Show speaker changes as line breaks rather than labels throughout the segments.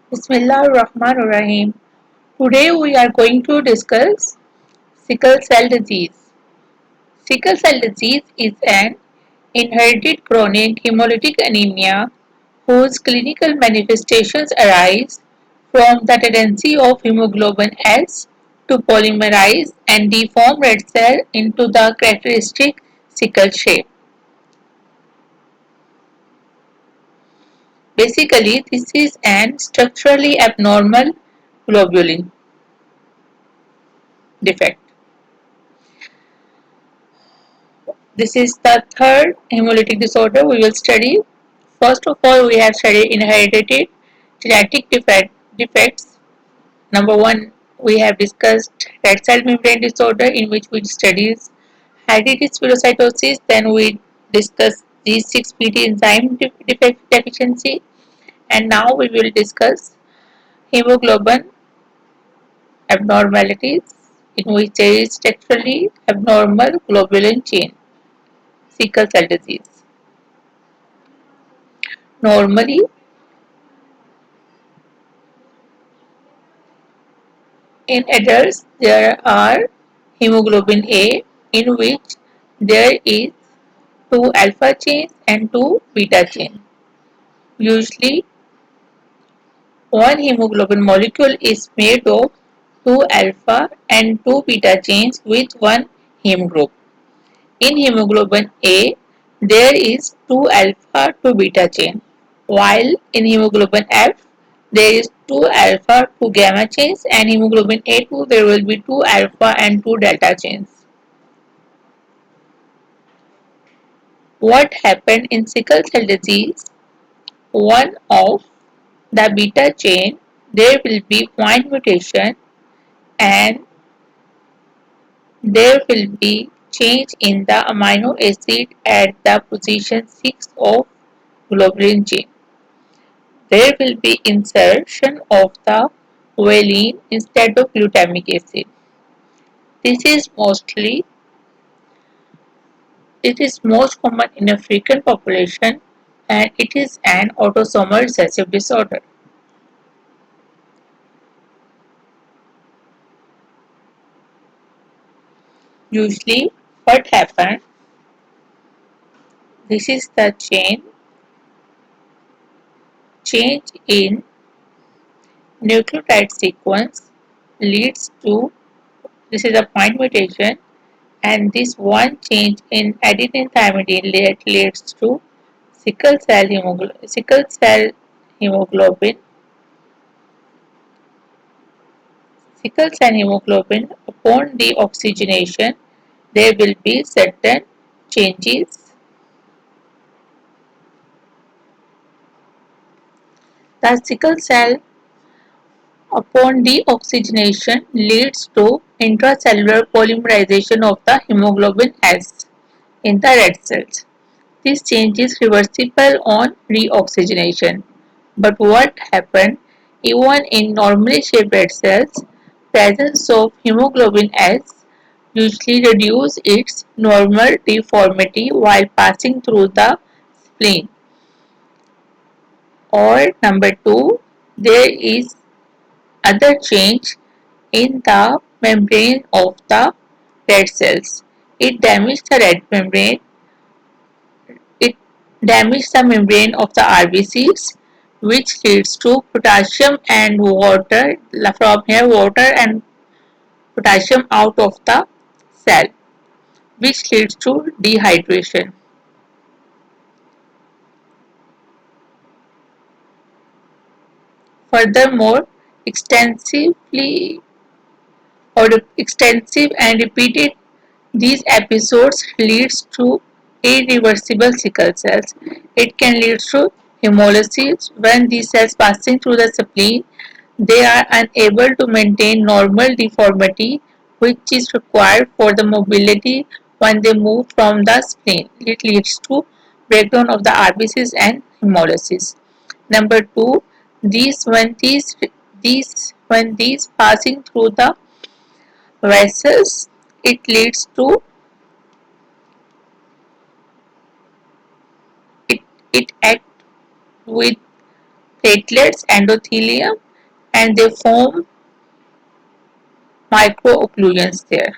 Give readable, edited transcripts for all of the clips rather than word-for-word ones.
Bismillahirrahmanirrahim. Today we are going to discuss sickle cell disease. Sickle cell disease is an inherited chronic hemolytic anemia whose clinical manifestations arise from the tendency of hemoglobin S to polymerize and deform red cell into the characteristic sickle shape. Basically, this is an structurally abnormal globulin defect. This is the third hemolytic disorder we will study. First of all, we have studied inherited genetic defects. Number one, we have discussed red cell membrane disorder, in which we studied hereditary spherocytosis. Then we discussed G6PD enzyme deficiency, and now we will discuss hemoglobin abnormalities, in which there is structurally abnormal globulin chain, sickle cell disease. Normally, in adults, there are hemoglobin A, in which there is two alpha chains and two beta chains. Usually, one hemoglobin molecule is made of two alpha and two beta chains with one heme group. In hemoglobin A, there is two alpha, two beta chain, while in hemoglobin F, there is two alpha, two gamma chains, and hemoglobin A2, there will be two alpha and two delta chains. What happened in sickle cell disease? One of the beta chain, there will be point mutation, and there will be change in the amino acid at the position 6 of globulin chain. There will be insertion of the valine instead of glutamic acid. This is most common in African population, and it is an autosomal recessive disorder. Usually what happens, this is the change in nucleotide sequence leads to, this is a point mutation, and this one change in adenine thymidine leads to sickle cell hemoglobin upon deoxygenation. There will be certain changes. The sickle cell upon deoxygenation leads to intracellular polymerization of the hemoglobin S in the red cells. This change is reversible on reoxygenation. But what happened, even in normally shaped red cells, presence of hemoglobin S usually reduces its normal deformity while passing through the spleen. Or number two, there is other change in the membrane of the red cells. It damages the red membrane. It damages the membrane of the RBCs, which leads to potassium and water. From here, water and potassium out of the cell, which leads to dehydration. Furthermore, extensively or extensive and repeated these episodes leads to irreversible sickle cells. It can lead to hemolysis. When these cells passing through the spleen, they are unable to maintain normal deformity which is required for the mobility when they move from the spleen. It leads to breakdown of the RBCs and hemolysis. Number two, these passing through the vessels, it leads to it act with platelets, endothelium, and they form microocclusions there.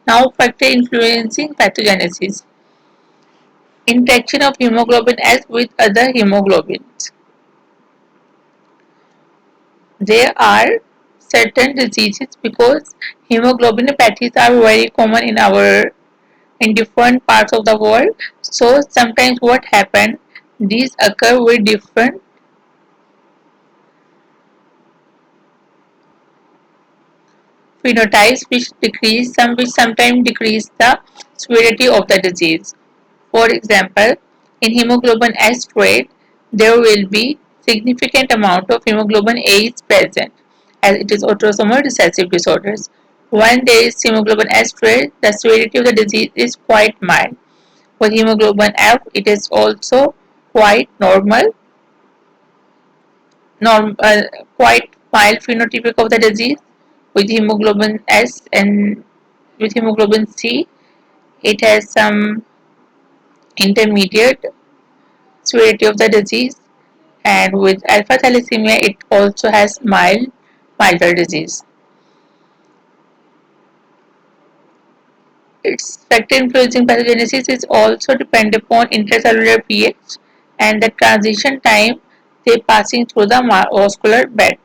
Now, factor influencing pathogenesis. Interaction of hemoglobin S with other hemoglobins. There are certain diseases because hemoglobinopathies are very common in different parts of the world. So sometimes what happen, these occur with different phenotypes which sometimes decrease the severity of the disease. For example, in hemoglobin S trait, there will be significant amount of hemoglobin A is present as it is autosomal recessive disorders. When there is hemoglobin S trait, the severity of the disease is quite mild. For hemoglobin F, it is also quite norm, quite mild phenotypic of the disease. With hemoglobin S and with hemoglobin C, it has some intermediate severity of the disease, and with alpha thalassemia, it also has milder disease. Its factor influencing pathogenesis is also dependent upon intracellular pH and the transition time they passing through the vascular bed.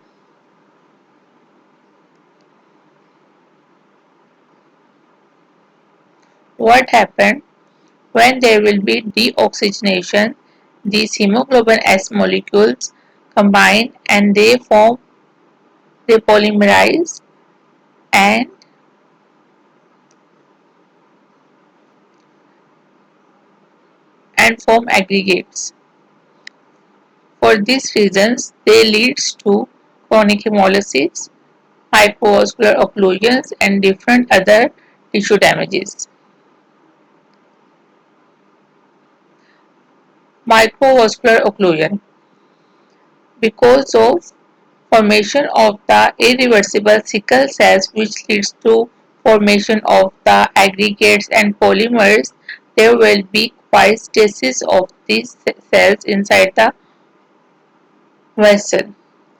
What happened when there will be deoxygenation? These hemoglobin S molecules combine and they polymerize and form aggregates. For these reasons, they leads to chronic hemolysis, hypovascular occlusions, and different other tissue damages. Microvascular occlusion. Because of formation of the irreversible sickle cells which leads to formation of the aggregates and polymers, there will be quite of these cells inside the vessel.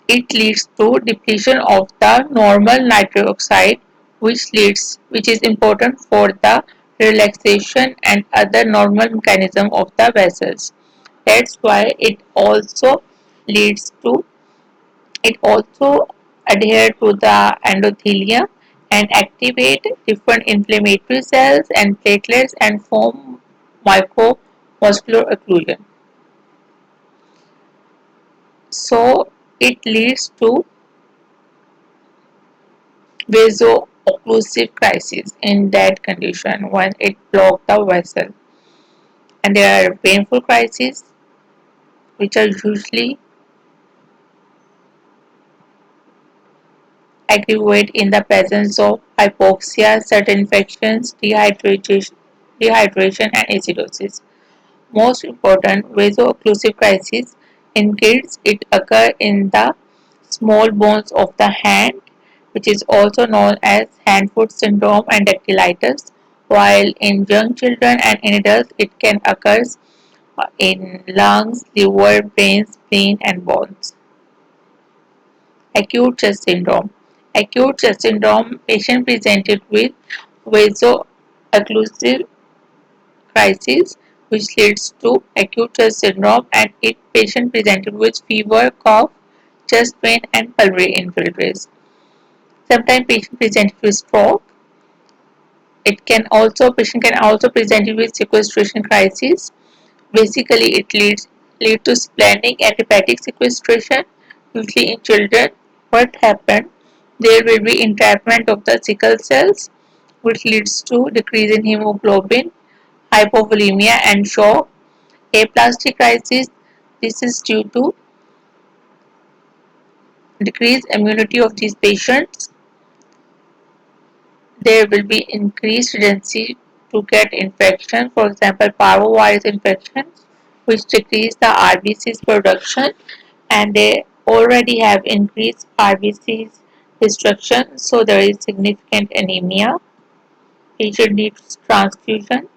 It leads to depletion of the normal nitric oxide which is important for the relaxation and other normal mechanism of the vessels. That's why leads to it also adhere to the endothelium and activate different inflammatory cells and platelets and form microvascular occlusion. So it leads to vaso-occlusive crisis in that condition when it blocks the vessel. And there are painful crises which are usually aggravate in the presence of hypoxia, certain infections, dehydration and acidosis. Most important vaso-occlusive crisis in kids, it occurs in the small bones of the hand, which is also known as hand-foot syndrome and dactylitis, while in young children and in adults it can occur in lungs, liver, brain, spleen and bones. Acute chest syndrome. Acute chest syndrome patient presented with vaso-occlusive crisis which leads to acute chest syndrome and it patient presented with fever, cough, chest pain and pulmonary infiltrates. Sometimes patient presented with stroke. Patient can also present with sequestration crisis. Basically, it lead to splenic and hepatic sequestration. Usually in children, what happens? There will be entrapment of the sickle cells, which leads to decrease in hemoglobin, hypovolemia, and shock. Aplastic crisis. This is due to decreased immunity of these patients. There will be increased tendency to get infection, for example, parvovirus infections, which decrease the RBC's production, and they already have increased RBC's destruction, so there is significant anemia. Patient needs transfusion.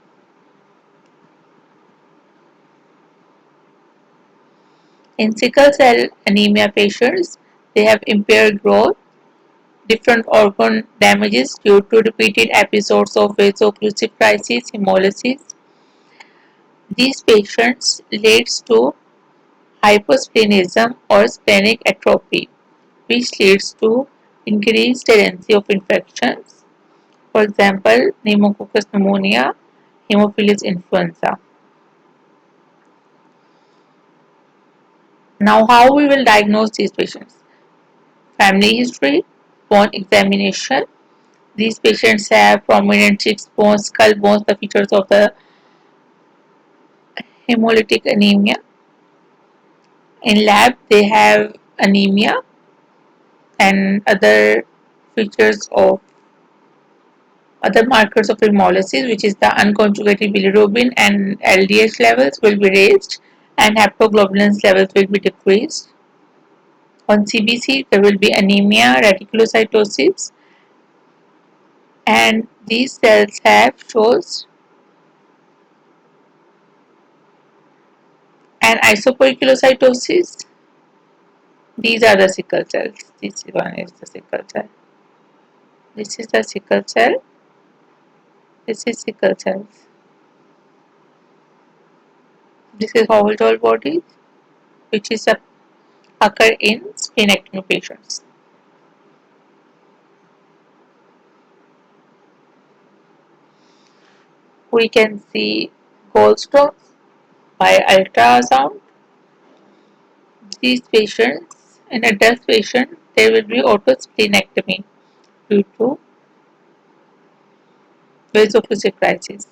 In sickle cell anemia patients, they have impaired growth, different organ damages due to repeated episodes of vaso-occlusive crisis, hemolysis. These patients leads to hyposplenism or splenic atrophy, which leads to increased tendency of infections. For example, pneumococcus pneumonia, Haemophilus influenza. Now, how we will diagnose these patients? Family history, bone examination. These patients have prominent cheeks bones, skull bones, the features of the hemolytic anemia. In lab, they have anemia and other markers of hemolysis, which is the unconjugated bilirubin and LDH levels will be raised and haptoglobulins levels will be decreased. On CBC, there will be anemia, reticulocytosis, and these cells have shows an isopericulocytosis. These are the sickle cells. This one is the sickle cell. This is the sickle cell. This is sickle cells. This is whole body, which is occur in splenectomy patients. We can see gallstones by ultrasound. These patients, in adult patient, there will be autosplenectomy due to vaso-occlusive crisis.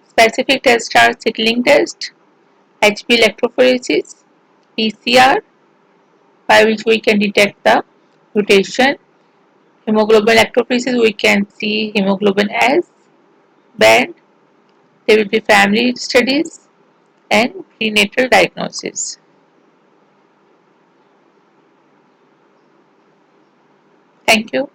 Specific tests are sickling test, HB electrophoresis, PCR, by which we can detect the mutation. Hemoglobin electrophoresis, we can see hemoglobin S band. There will be family studies and prenatal diagnosis. Thank you.